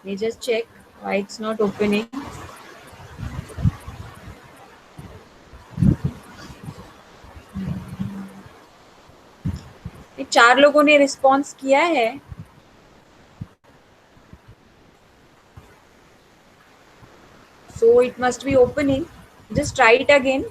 Let me just check why it's not opening. ये 4 लोगों ने रिस्पॉन्स किया है. So it must be opening. Just try it again.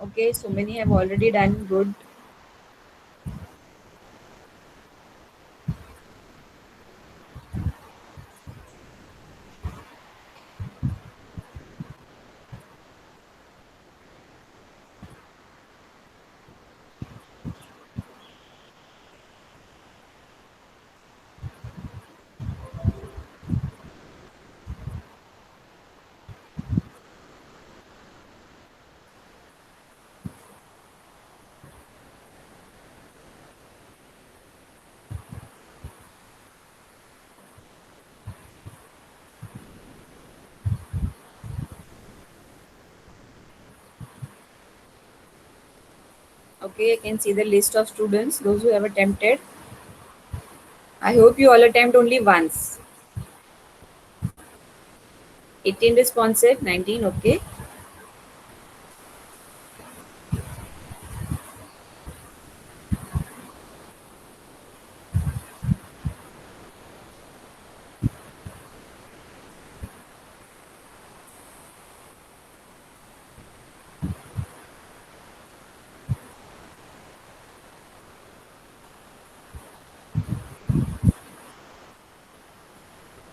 Okay, so many have already done good. Okay, I can see the list of students, those who have attempted. I hope you all attempt only once. 18 responsive, 19, okay.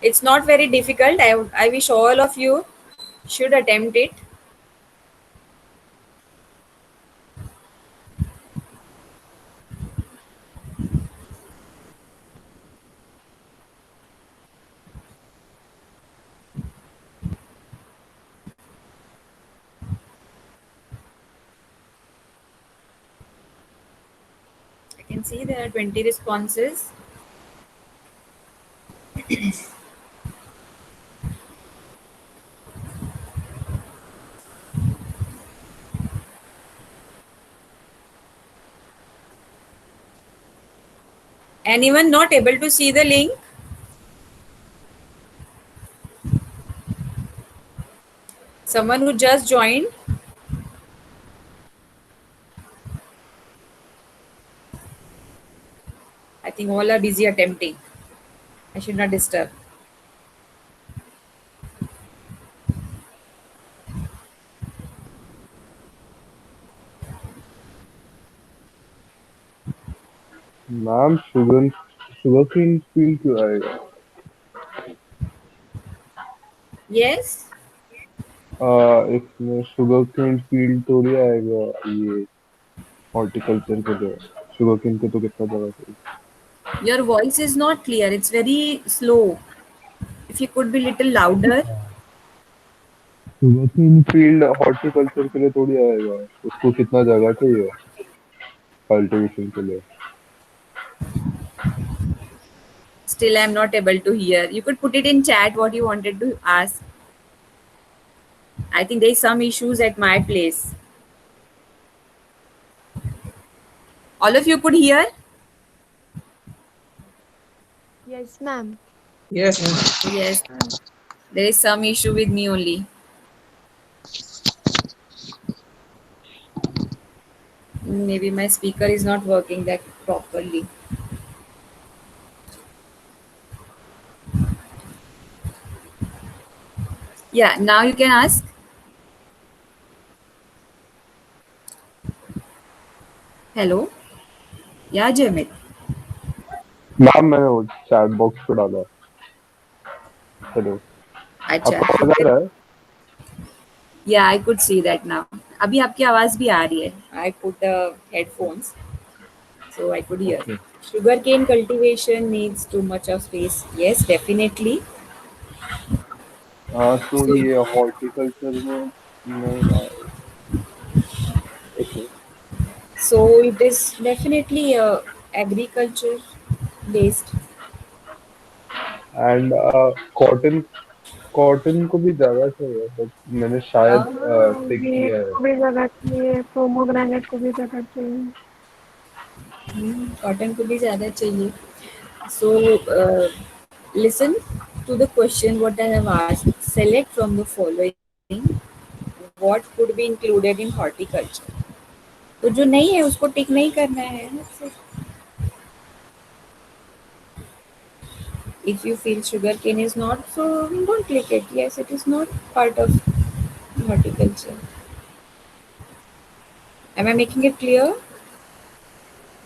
It's not very difficult. I wish all of you should attempt it. I can see there are 20 responses. Anyone not able to see the link? Someone who just joined? I think all are busy attempting. I should not disturb. Ma'am sugar cane field क्यों आएगा? Yes? इसमें sugar cane field थोड़ी आएगा ये horticulture के लिए। Sugar cane को तो कितना जगह चाहिए? Your voice is not clear. It's very slow. If you could be little louder. Sugar cane field horticulture के लिए थोड़ी आएगा, उसको कितना जगह चाहिए कल्टीवेशन के लिए? Still, I'm not able to hear. You could put it in chat what you wanted to ask. I think there is some issues at my place. All of you could hear? Yes, ma'am. Yes, ma'am. Yes. There is some issue with me only. Maybe my speaker is not working that properly. Yeah, now you can ask. Hello? Yeah, Jamit. Ma'am मैंने वो chat box पे डाला। Hello, Acha. आपको आवाज आ रहा है? Yeah, I could see that now. अभी आपकी आवाज भी आ रही है. I put the headphones so I could hear. Okay. Sugarcane cultivation needs too much of space. Yes, definitely. हाँ तो So, ये हॉर्टिकल्चर में नहीं okay so it is definitely agriculture based. And cotton cotton को भी ज्यादा चाहिए बट मैंने शायद हाँ, टिक ये किया है को भी जगह चाहिए, पोमोग्रेनेट को भी जगह चाहिए. कॉटन को भी ज़्यादा चाहिए. So, listen to the question what I have asked. Select from the following what could be included in horticulture. तो जो नहीं है उसको टिक नहीं करना है. If you feel sugarcane is not, so don't click it. Yes, it is not part of horticulture. Am I making it clear?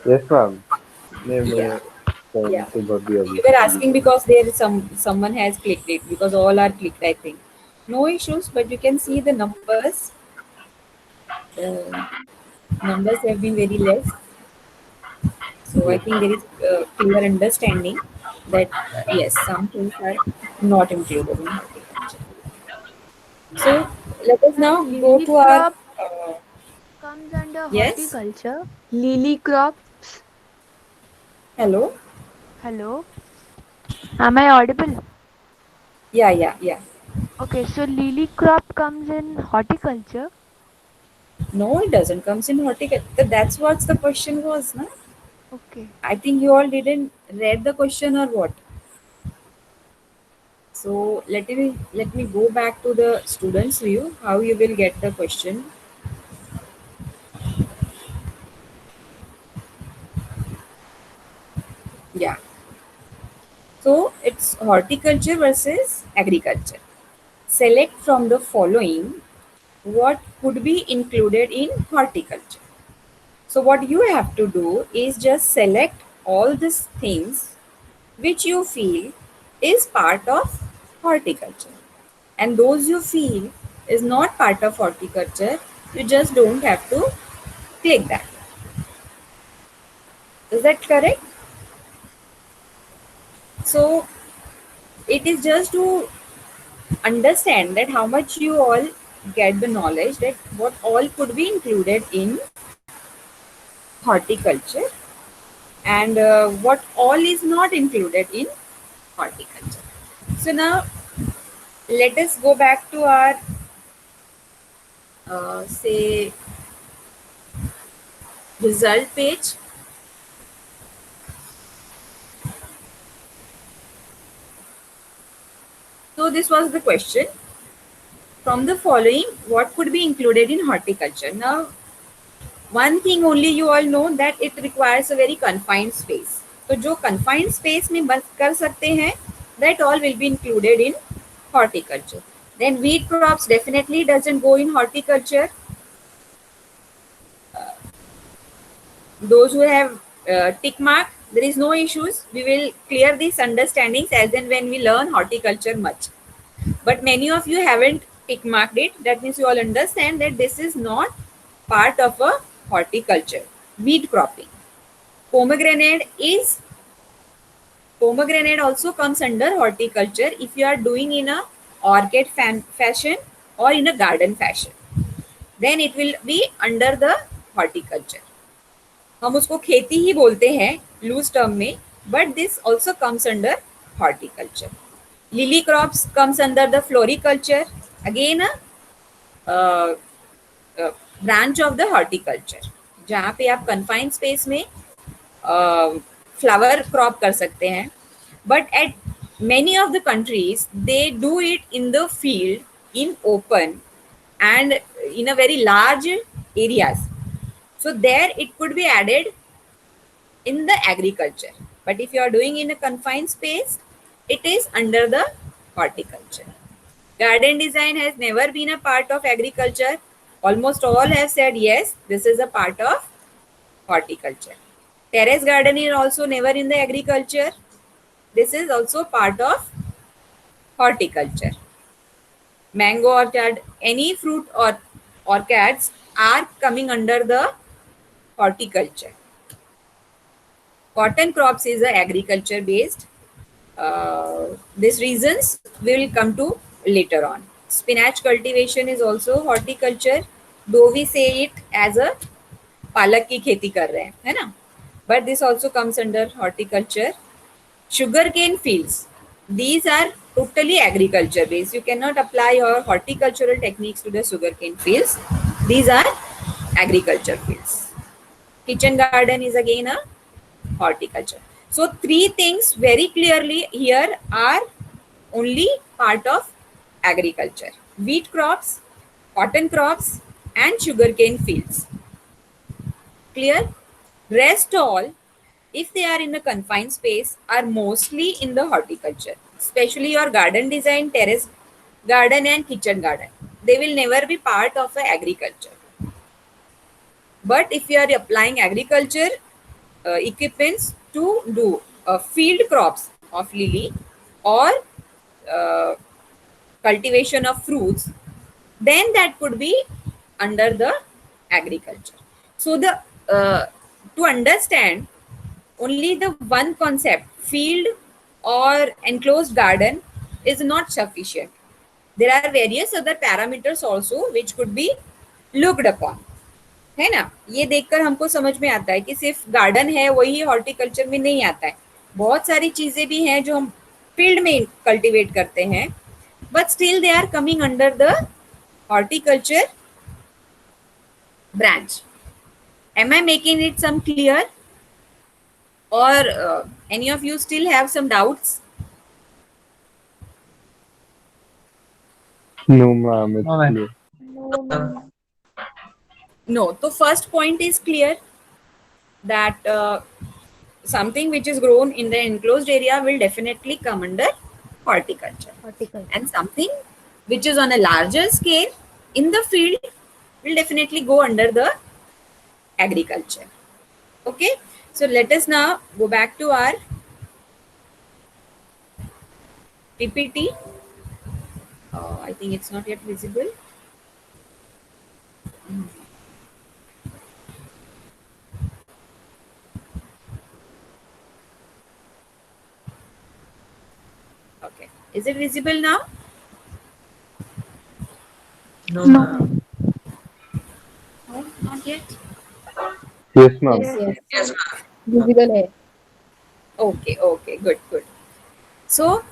Yes ma'am नहीं मैंने Yeah. Form Yeah. तो भर दिया अभी You were asking because there is someone has clicked it because all are clicked, I think. No issues, but you can see the numbers. The numbers have been very less, so I yes think there is clear understanding that yes, some things are not included in horticulture. So let us now Ma'am, go lily to our crop uh, comes under yes. horticulture. Lily crop. Hello. Hello. Am I audible? Yeah, yeah, yeah. Okay, so lily crop comes in horticulture. No, it doesn't comes in horticulture. That's what the question was, na? Okay. I think you all didn't read the question or what. So let me go back to the students view. How you will get the question? Yeah. So it's horticulture versus agriculture. Select from the following what could be included in horticulture. So what you have to do is just select all these things which you feel is part of horticulture. And those you feel is not part of horticulture, you just don't have to click that. Is that correct? So it is just to understand that how much you all get the knowledge that what all could be included in horticulture and what all is not included in horticulture. So now let us go back to our say result page. So this was the question. From the following, what could be included in horticulture? Now, one thing only you all know that it requires a very confined space. तो जो confined space में बस कर सकते हैं, that all will be included in horticulture. Then wheat crops definitely doesn't go in horticulture. Those who have tick mark, there is no issues. We will clear these understandings as and when we learn horticulture much. But many of you haven't tick marked it. That means you all understand that this is not part of a horticulture. Wheat cropping. Pomegranate is pomegranate also comes under horticulture if you are doing in a orchid fashion or in a garden fashion. Then it will be under the horticulture. हम उसको खेती ही बोलते हैं loose term में, but this also comes under horticulture. Lily crops comes under the floriculture, again branch of the horticulture, जहाँ पे आप confined space में फ्लावर क्रॉप कर सकते हैं. But at many of the countries they do it in the field in open and in a very large areas, so there it could be added in the agriculture. But if you are doing in a confined space, it is under the horticulture. Garden design has never been a part of agriculture. Almost all have said yes, this is a part of horticulture. Terrace garden is also never in the agriculture. This is also part of horticulture. Mango orchard, any fruit or orchids are coming under the horticulture. Cotton crops is a agriculture based. These reasons we will come to later on. Spinach cultivation is also horticulture, though we say it as a पालक की खेती कर रहे हैं, है ना? But this also comes under horticulture. Sugarcane fields, these are totally agriculture based. You cannot apply your horticultural techniques to the sugarcane fields. These are agriculture fields. Kitchen garden is again a horticulture. So three things very clearly here are only part of agriculture: wheat crops, cotton crops, and sugarcane fields. Clear? Rest all, if they are in a confined space, are mostly in the horticulture, especially your garden design, terrace garden, and kitchen garden. They will never be part of a agriculture. But if you are applying agriculture equipments to do field crops of lily or uh, cultivation of fruits, then that could be under the agriculture. So the to understand only the one concept, field or enclosed garden, is not sufficient. There are various other parameters also which could be looked upon. है ना? ये देखकर हमको समझ में आता है कि सिर्फ गार्डन है वही हॉर्टिकल्चर में नहीं आता है. बहुत सारी चीजें भी हैं जो हम फील्ड में कल्टीवेट करते हैं, but still they are coming under the horticulture branch. Am I making it some clear? Or any of you still have some doubts? No, ma'am, it's No, ma'am. clear. No, ma'am. No. So first point is clear that something which is grown in the enclosed area will definitely come under horticulture. Horticulture. And something which is on a larger scale in the field will definitely go under the agriculture. Okay, so let us now go back to our PPT. I think it's not yet visible. Okay, is it visible now? No, No. ma'am. No, not yet. Yes, ma'am. Yes. Yes, ma'am. Visible है. Okay, okay, good, good. So,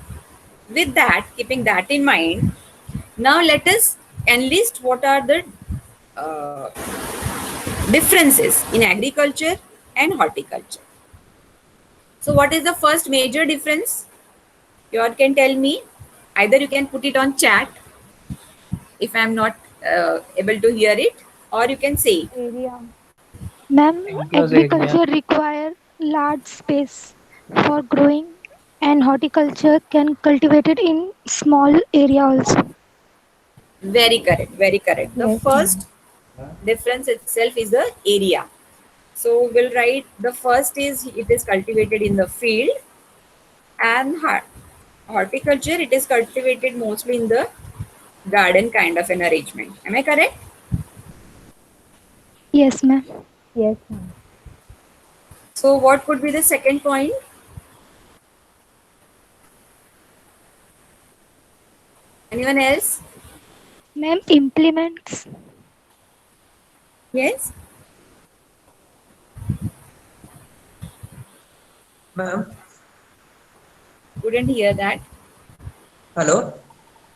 with that, keeping that in mind, now let us enlist what are the uh, differences in agriculture and horticulture. So, what is the first major difference? You all can tell me. Either you can put it on chat if I am not able to hear it, or you can say it. Area. Ma'am, Enclosed area. agriculture require large space for growing, and horticulture can cultivate it in small area also. Very correct, very correct. The Yes, first difference itself is the area. So we'll write the first is it is cultivated in the field, and horticulture it is cultivated mostly in the garden kind of an arrangement. Am I correct? Yes, ma'am. Yes, ma'am. So what could be the second point? Anyone else? Ma'am, implements. Yes? Ma'am. Couldn't hear that. Hello.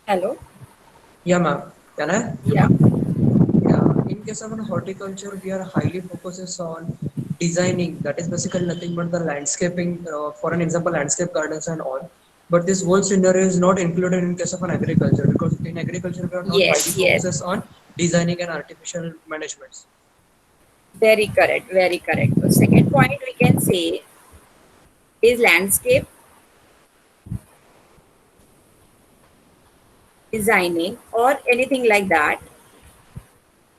Hello? Yeah, ma'am. Can I? Yeah. Yeah. In case of an horticulture, we are highly focuses on designing. That is basically nothing but the landscaping. For an example, landscape gardens and all. But this whole scenario is not included in case of an agriculture, because in agriculture we are not Yes, highly yes. focuses on designing and artificial management. Very correct, very correct. The second point we can say is landscape designing or anything like that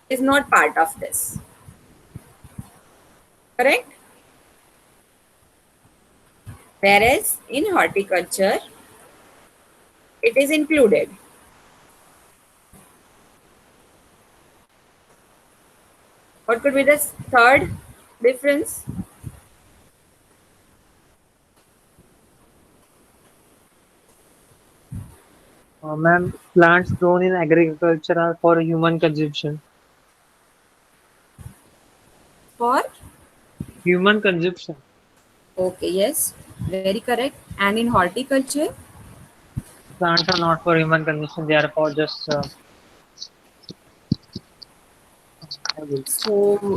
is not part of this. Correct? Whereas in horticulture, it is included. It is What could be the third difference? Ma'am, plants grown in agriculture are for human consumption. For Human consumption. okay, yes, very correct. And in horticulture, Plants are not for human consumption. They are for just so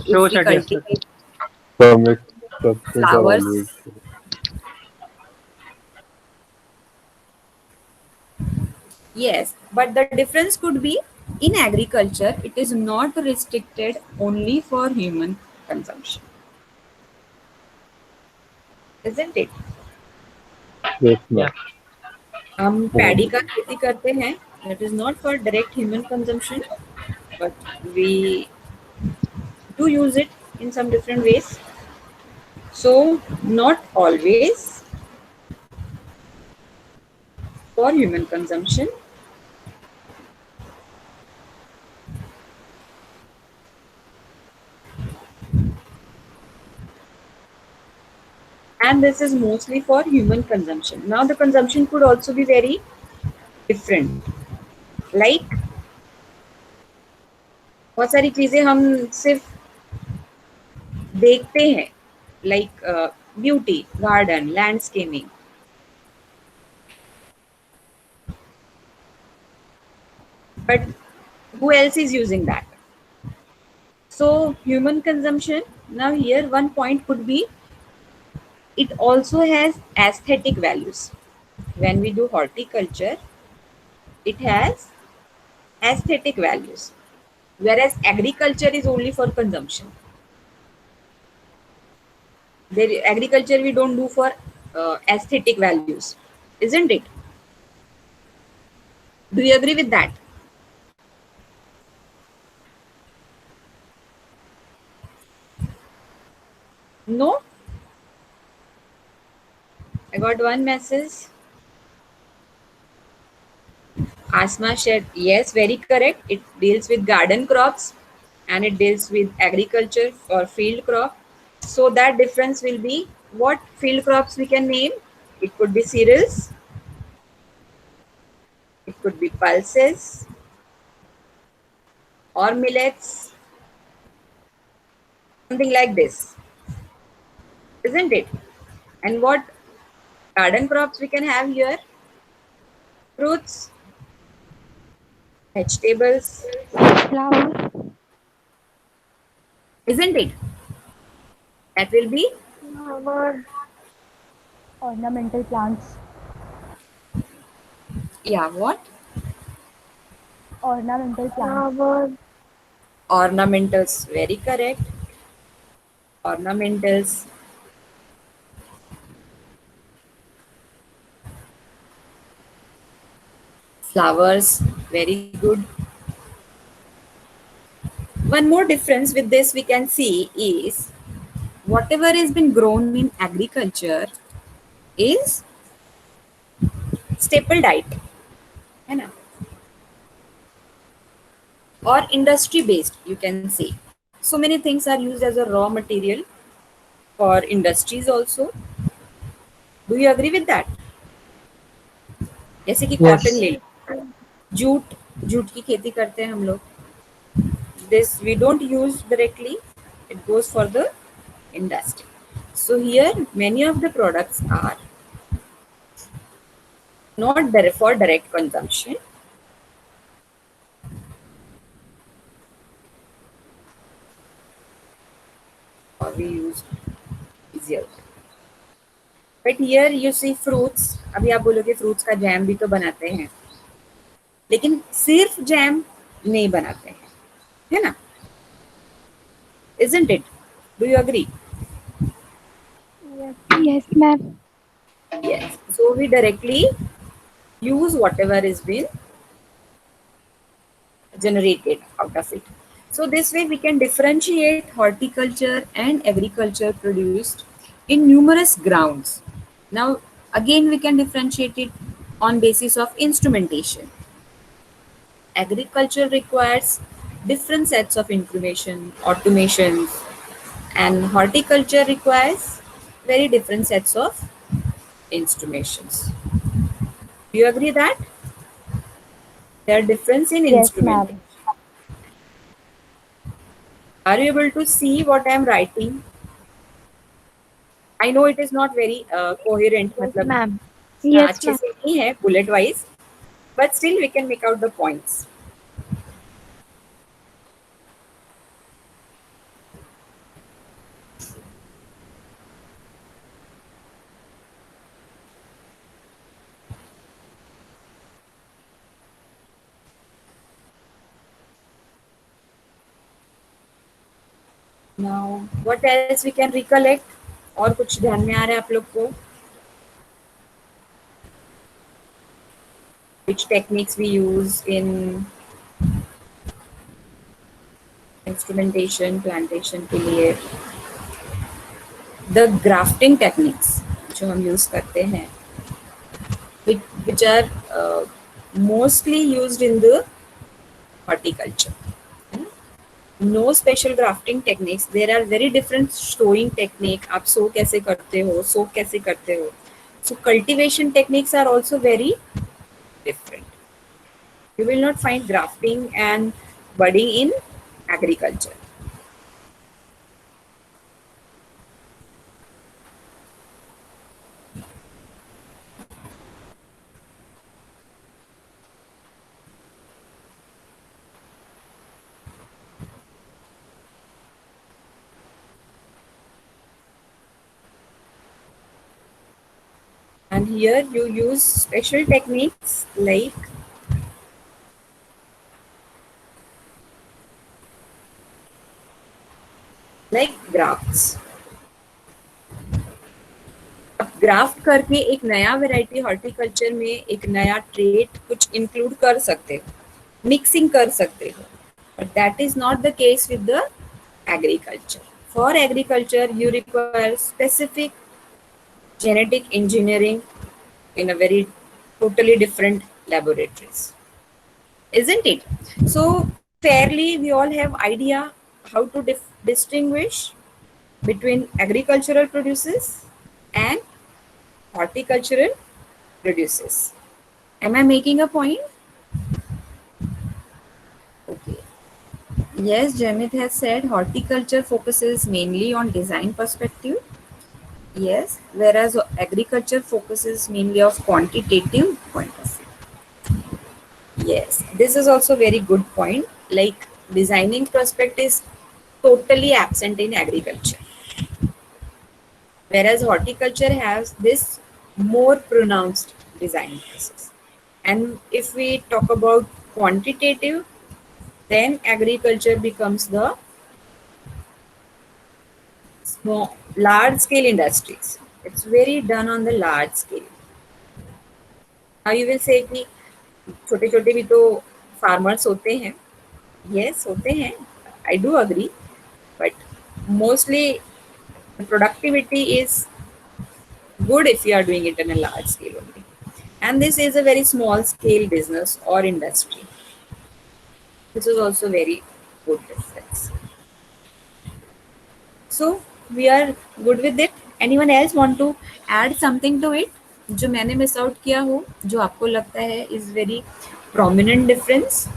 show if we study aspect. cultivate Some exceptions are always. flowers, yes, but the difference could be in agriculture, it is not restricted only for human consumption, isn't it? Yes, Yeah. ma'am. हम paddy का खेती करते हैं, that is not for direct human consumption, but we do use it in some different ways. So not always for human consumption. And this is mostly for human consumption. Now the consumption could also be very different. Like बहुत सारी चीजें हम सिर्फ देखते हैं, like beauty, garden, landscaping. But who else is using that? So human consumption, now here one point could be it also has aesthetic values. When we do horticulture, it has aesthetic values, whereas agriculture is only for consumption. There, agriculture we don't do for aesthetic values, isn't it? Do you agree with that? No? I got one message. Asma said, yes, very correct. It deals with garden crops and it deals with agriculture or field crop. So that difference will be what field crops we can name. It could be cereals, it could be pulses or millets, something like this, isn't it? And what garden crops we can have here? Fruits, vegetables, Flower. isn't it? That will be Ornamental plants. yeah, what? Ornamental plants. Ornamentals, very correct. Ornamentals. Flowers, very good. One more difference with this we can see is whatever has been grown in agriculture is staple diet, है ना? Or industry based, you can say. So many things are used as a raw material for industries also. Do you agree with that? जैसे कि cotton Yes. ले लो, jute jute की खेती करते हैं हम लोग. This we don't use directly, it goes for the industry. So here many of the products are not there for direct consumption, or we use easier. But here you see fruits. अभी आप बोलोगे fruits का jam भी तो बनाते हैं, लेकिन सिर्फ जैम नहीं बनाते हैं, है ना? Isn't it? Do you agree? Yes, ma'am. Yes. So we directly use whatever is been generated out of it. So this way we can differentiate horticulture and agriculture produced in numerous grounds. Now again we can differentiate it on basis of instrumentation. Agriculture requires different sets of information, automations, and horticulture requires very different sets of instrumentations. Do you agree that there are difference in Yes, instrument? ma'am. Are you able to see what I am writing? I know it is not very coherent, Yes, मतलब ma'am. इतना Yes, अच्छे ma'am. से नहीं है bullet wise, but still we can make out the points. Now, what else we can recollect? और कुछ ध्यान में आ रहा है आप लोग को? Which techniques we use in instrumentation, plantation के लिए? The grafting techniques जो हम use करते हैं, which are mostly used in the horticulture. No special grafting techniques. There are very different sowing technique. आप sow कैसे करते हो, sow कैसे करते हो. So cultivation techniques are also very different. You will not find grafting and budding in agriculture. And here you use special techniques like grafts. अब graft करके एक नया वैरायटी हॉर्टिकल्चर में एक नया ट्रेट कुछ इंक्लूड कर सकते हो, मिक्सिंग कर सकते हो, but that is not the case with the agriculture. For agriculture you require specific genetic engineering in a very totally different laboratories, isn't it? So fairly we all have idea how to distinguish between agricultural produces and horticultural produces. Am I making a point? Okay. Yes, Jamit has said horticulture focuses mainly on design perspective. Yes, whereas agriculture focuses mainly of quantitative point of view. Yes, this is also very good point. Like designing perspective is totally absent in agriculture, whereas horticulture has this more pronounced design process. And if we talk about quantitative, then agriculture becomes the small, large scale industries. It's very done on the large scale. Now you will say कि छोटे छोटे भी तो farmers होते हैं. Yes, होते हैं. I do agree, but mostly the productivity is good if you are doing it in a large scale only. And this is a very small scale business or industry. This is also very good difference. So we are good with it. Anyone else want to add something to it? जो मैंने miss out किया हो, जो आपको लगता है is very prominent difference?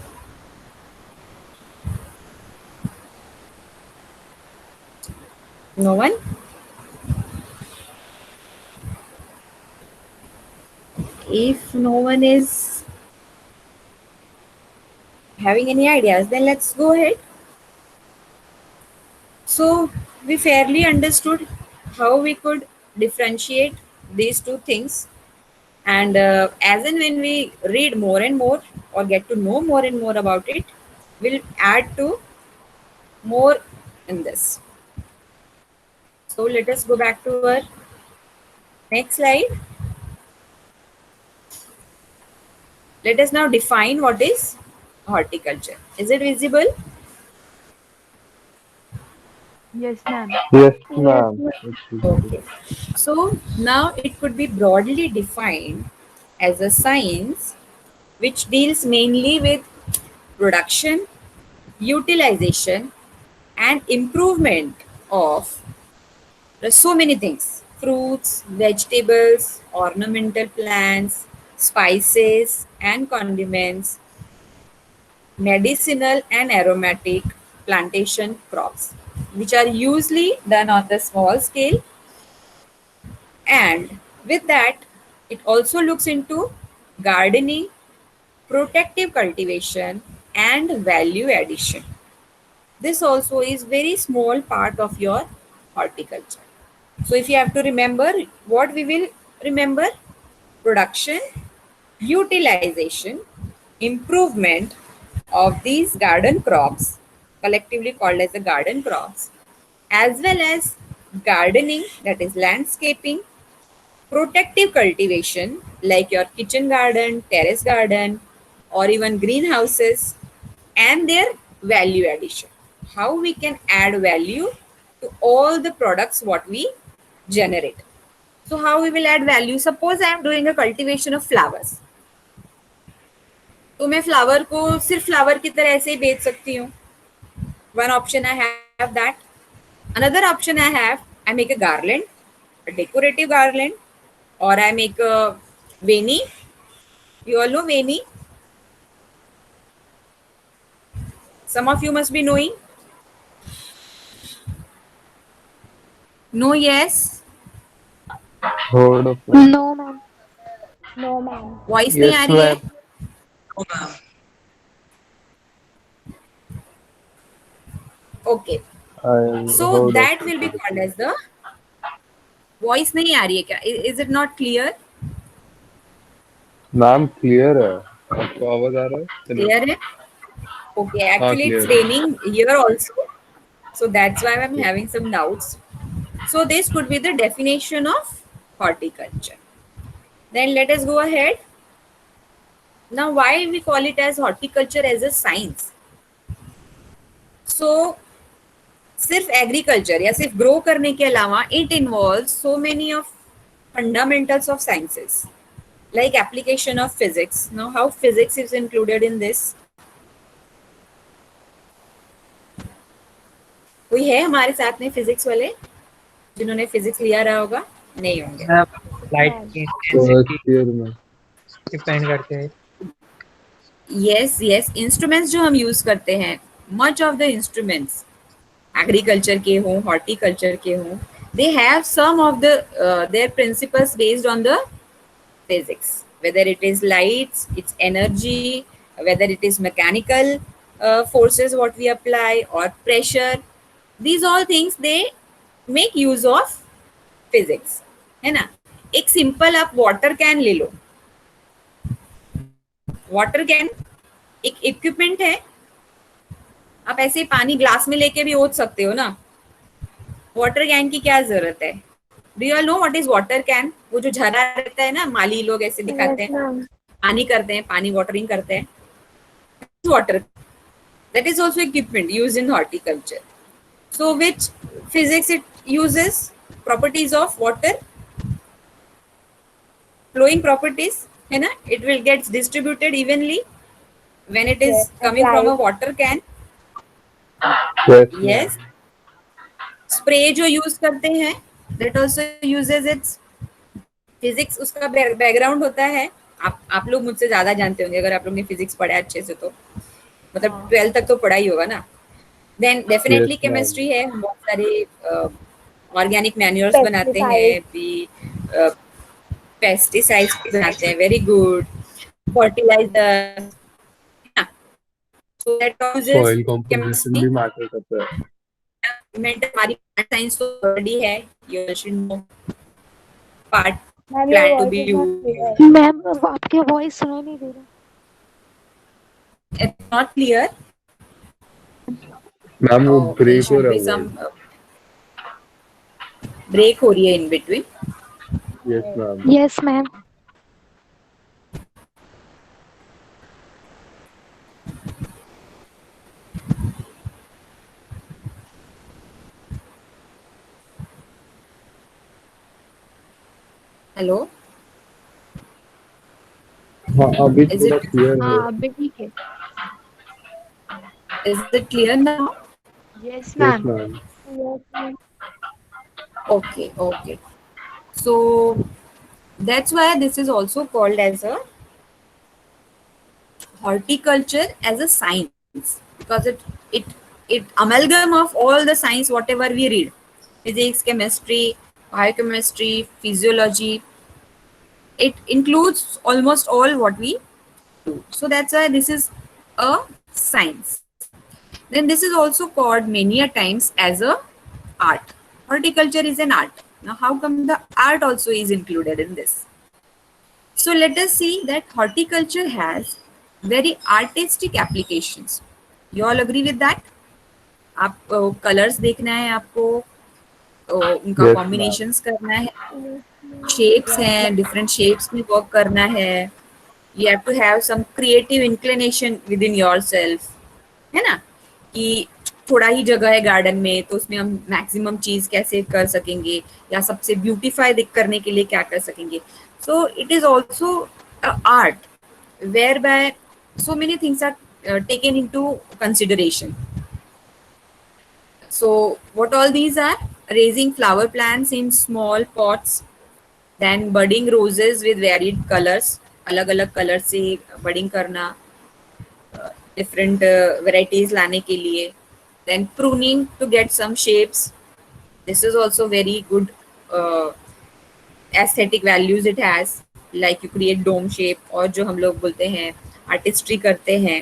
No one? If no one is having any ideas, then let's go ahead. So we fairly understood how we could differentiate these two things, and as and when we read more and more or get to know more and more about it, we'll add to more in this. So let us go back to our next slide. Let us now define what is horticulture. Is it visible? Yes, ma'am. Yes, Yes, ma'am. ma'am. It's Okay. So now it could be broadly defined as a science which deals mainly with production, utilization, and improvement of so many things: fruits, vegetables, ornamental plants, spices and condiments, medicinal and aromatic plantation crops, which are usually done on the small scale. And with that, it also looks into gardening, protective cultivation, and value addition. This also is very small part of your horticulture. So if you have to remember, what we will remember: production, utilization, improvement of these garden crops, collectively called as the garden crops, as well as gardening, that is landscaping, protective cultivation like your kitchen garden, terrace garden, or even greenhouses, and their value addition. How we can add value to all the products what we generate. So how we will add value? Suppose I am doing a cultivation of flowers. तो मैं flower को सिर्फ flower की तरह ऐसे ही बेच सकती हूँ. One option I have that. Another option I have, I make a garland, a decorative garland, or I make a veni. You all know veni. Some of you must be knowing. No, yes. Heard of it? No, ma'am. No, ma'am. Voice नहीं आ Yes, रही है. ma'am. Oh, ma'am. Okay. I So heard of that will it. be called as the voice नहीं आ रही है क्या? Is it not clear? नाम clear है. आपको आवाज आ रहा है? Clear है? Okay. Actually, it's clear. raining here also. So that's why I'm having some doubts. So this could be the definition of horticulture. Then let us go ahead. Now, why we call it as horticulture as a science? So सिर्फ agriculture या सिर्फ grow करने के अलावा it involve so many of fundamentals of sciences like application of physics. Now how physics is included in this? कोई है हमारे साथ में फिजिक्स वाले जिन्होंने फिजिक्स लिया रहा होगा? नहीं होंगे. लाइट की फर्स्ट इंटेंसिटी ईयर में. डिपेंड करते हैं. यस इंस्ट्रूमेंट्स जो हम यूज करते हैं, much of the instruments agriculture के हों, हॉर्टिकल्चर के हों, they have some of the their principles based on the physics, whether it is lights, its energy, whether it is mechanical forces what we apply, or pressure. These all things they make use of physics, है ना. एक simple आप water can ले लो. Water can एक equipment है. आप ऐसे पानी ग्लास में लेके भी ओत सकते हो ना. वाटर कैन की क्या जरूरत है? Do you all know what is water can? वो जो झरा रहता है ना, माली लोग ऐसे दिखाते Yes, हैं, ma'am. पानी करते हैं, पानी वाटरिंग करते हैं. Water that is also equipment used in horticulture. So which physics it uses? Properties of water, flowing properties, है ना. It will get distributed evenly when it is Yes, coming from a right. water can. Yes. Yes. Spray जो use करते हैं, that also uses its physics. उसका background होता है. आप लोग मुझसे ज्यादा जानते होंगे अगर आप लोग ने फिजिक्स पढ़ा है अच्छे से, तो मतलब 12th तक तो पढ़ा ही होगा ना. Then definitely Yes, ma'am. Chemistry है. बहुत सारे ऑर्गेनिक मैन्योर्स बनाते हैं, भी पेस्टिसाइड्स बनाते हैं. Very good. Fertiliser. So that Soil composition chemistry. भी मैटर करता है. हमारी साइंस तो ऑलरेडी है. You should know part Ma'am, your plan to voice be is not used. clear. Ma'am आपकी वॉइस सुनाई नहीं दे रहा. It's not clear. मैम वो There ब्रेक हो should रहा be है. some break हो रही है in between. Yes, ma'am. Yes, ma'am. Hello. हाँ अभी Is थोड़ा it? क्लियर है. हाँ अभी ठीक है. Is it clear now? Yes, Yes, ma'am. ma'am. Yes, ma'am. Okay, okay. So that's why this is also called as a horticulture as a science, because it amalgam of all the science whatever we read, physics, chemistry, biochemistry, physiology. It includes almost all what we do. So that's why this is a science. Then this is also called many a times as a art. Horticulture is an art. Now how come the art also is included in this? So let us see that horticulture has very artistic applications. You all agree with that? आप colours देखना है आपको, उनका Yes, ma'am. Combinations करना है, Yes, ma'am. Shapes हैं, different shapes में work करना है. You have to have some creative inclination within yourself, है ना, कि थोड़ा ही जगह है गार्डन में तो उसमें हम मैक्सिमम चीज कैसे कर सकेंगे या सबसे ब्यूटीफाई दिख करने के लिए क्या कर सकेंगे. So it is also art where by so many things are taken into consideration. So what all these are? Raising flower plants in small pots, then budding roses with varied colors, अलग अलग colour से budding करना, different varieties लाने के लिए, then pruning to get some shapes. This is also very good aesthetic values it has, like you create dome shape, और जो हम लोग बोलते हैं आर्टिस्ट्री करते हैं,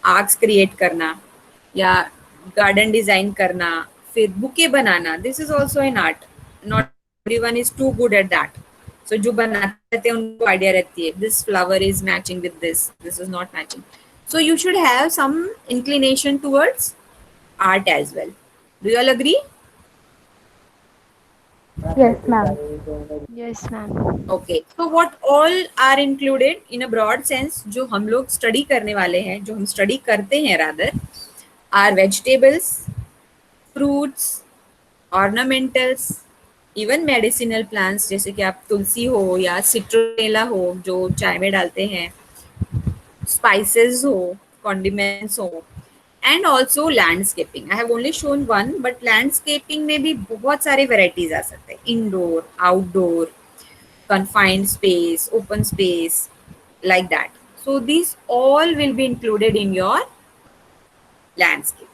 आर्क्स क्रिएट करना या गार्डन डिजाइन करना, फिर बुके बनाना. This is also an art. Not everyone is too good at that. So जो बनाते रहते हैं उनको आइडिया रहती है this flower is matching with this, this is not matching. So you should have some inclination towards art as well. Do you all agree? Yes, ma'am. Yes, ma'am. Okay. So what all are included in a broad sense जो हम लोग study करने वाले हैं, जो हम study करते हैं rather, are vegetables, fruits, ornamentals, even medicinal plants जैसे कि आप तुलसी हो या सिट्रोनेला हो जो चाय में डालते हैं, spices हो, condiments हो, and also landscaping. I have only shown one, but landscaping में भी बहुत सारे varieties आ सकते हैं. Indoor, outdoor, confined space, open space, like that. So these all will be included in your landscaping.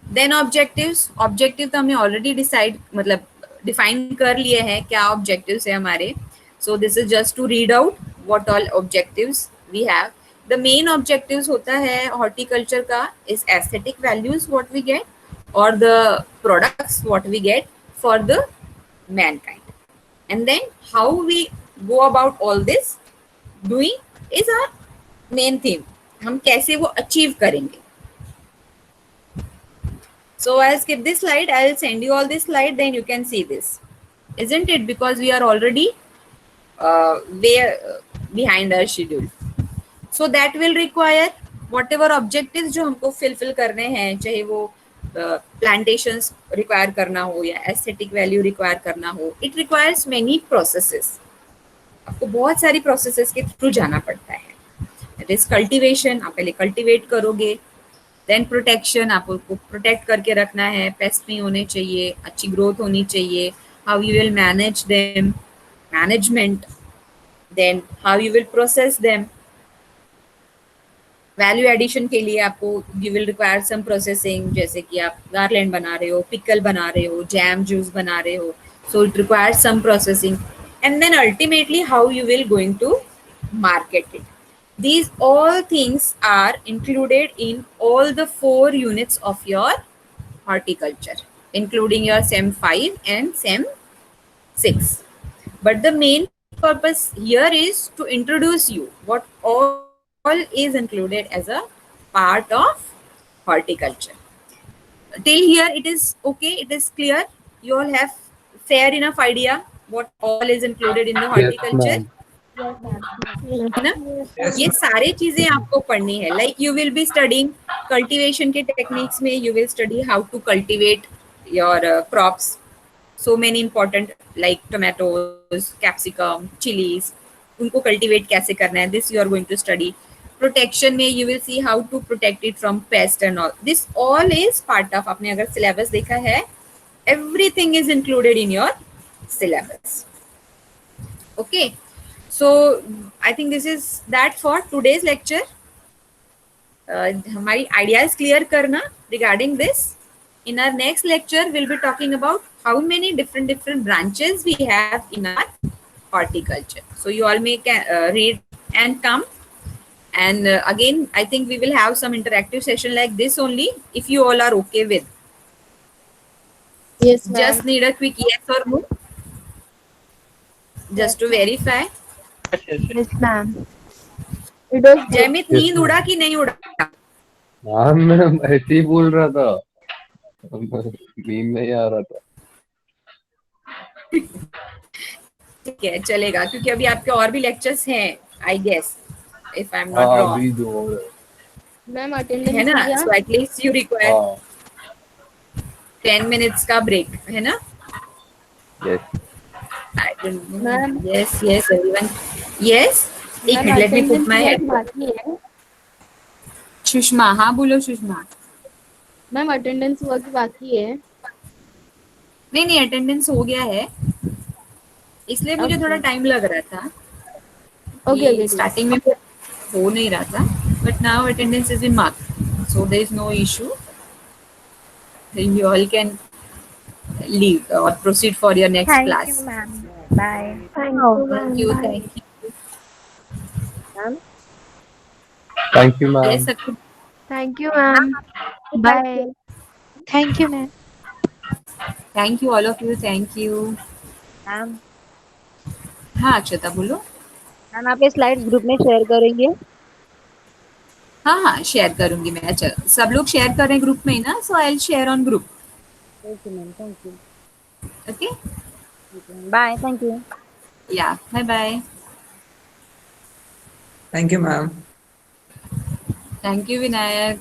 Then objectives. Objective तो हमने already decide मतलब define कर लिए हैं क्या objectives है हमारे. So this is just to read out what all objectives we have. The main objectives होता है horticulture का is aesthetic values what we get or the products what we get for the mankind. And then how we go about all this doing is our main theme. हम कैसे वो achieve करेंगे. So I'll skip this slide. I'll send you all this slide. Then you can see this, isn't it? Because we are already way behind our schedule. So that will require whatever objectives जो हमको fulfill करने हैं, चाहे वो plantations require करना हो या aesthetic value require करना हो, it requires many processes. आपको बहुत सारी processes के through जाना पड़ता है. That is cultivation. आप पहले cultivate करोगे. देन प्रोटेक्शन, आपको प्रोटेक्ट करके रखना है, पेस्ट नहीं होने चाहिए, अच्छी ग्रोथ होनी चाहिए. How you will manage them, management. Then how you will process them. Value addition के लिए आपको you will require some processing, जैसे कि आप गार्लैंड बना रहे हो, पिकल बना रहे हो, जैम जूस बना रहे हो. So it requires some processing and then ultimately how you will going to market it. These all things are included in all the 4 units of your horticulture, including your SEM 5 and SEM 6. But the main purpose here is to introduce you what all is included as a part of horticulture. Till here it is okay, it is clear. You all have fair enough idea what all is included in the Yes, horticulture. ma'am. है ना. ये सारे चीजें आपको पढ़नी है. Like you will be studying cultivation के techniques में, you will study how to cultivate your crops. So many important like tomatoes, capsicum, chillies, उनको कल्टीवेट कैसे करना है, this you are going to study. protection में you will see how to protect it from pest and all. This all is part of, आपने अगर syllabus देखा है, everything is included in your syllabus. Okay, so I think this is that for today's lecture. हमारी ideas clear करना regarding this. In our next lecture, we'll be talking about how many different branches we have in our horticulture. So you all may read and come. And again, I think we will have some interactive session like this only, if you all are okay with. Yes, ma'am. Just need a quick yes or no. Just to verify. Yes, ma'am. It was good. जयमित नींद उड़ा कि नहीं उड़ा? हाँ मैं ऐसे ही बोल रहा था, नींद नहीं आ रहा था। ठीक है, चलेगा, क्योंकि अभी आपके और भी लेक्चर्स हैं, I guess, if I am not हाँ रॉन्ग, अभी जो हो रहा मैम है अटेंडेंस ना? दिया? सो एटलीस्ट यू है। रिक्वायर हाँ 10 minutes का ब्रेक, है ना? Yes I don't know. Ma'am. Yes, everyone. Yes. एक ma'am minute, let me put attendance my head. बाकी है। सुषमा, हाँ बोलो सुषमा. मैम अटेंडेंस वर्क बाकी है। नहीं, अटेंडेंस हो गया है, इसलिए मुझे Okay. थोड़ा टाइम लग रहा था. Okay, okay. स्टार्टिंग में हो नहीं रहा था, but now attendance is in mark, so there is no issue. You all can leave or proceed for your next Thank class. you, ma'am. Bye. Thank you, Thank you. ma'am. Thank you. Ma'am. Thank you Yes, ma'am. Sakshi. Thank you, ma'am. Bye. Thank you, ma'am. Thank you all of you. Thank you. Ma'am हाँ अक्षता बोलो. Ma'am आप ये slide group में share करेंगे? हाँ share करूंगी मैं. अच्छा, सब लोग शेयर करें ग्रुप में ही ना, so I will share on group. Okay ma'am, thank you. Okay, bye, thank you. Yeah bye bye. Thank you, ma'am. Thank you Vinayak.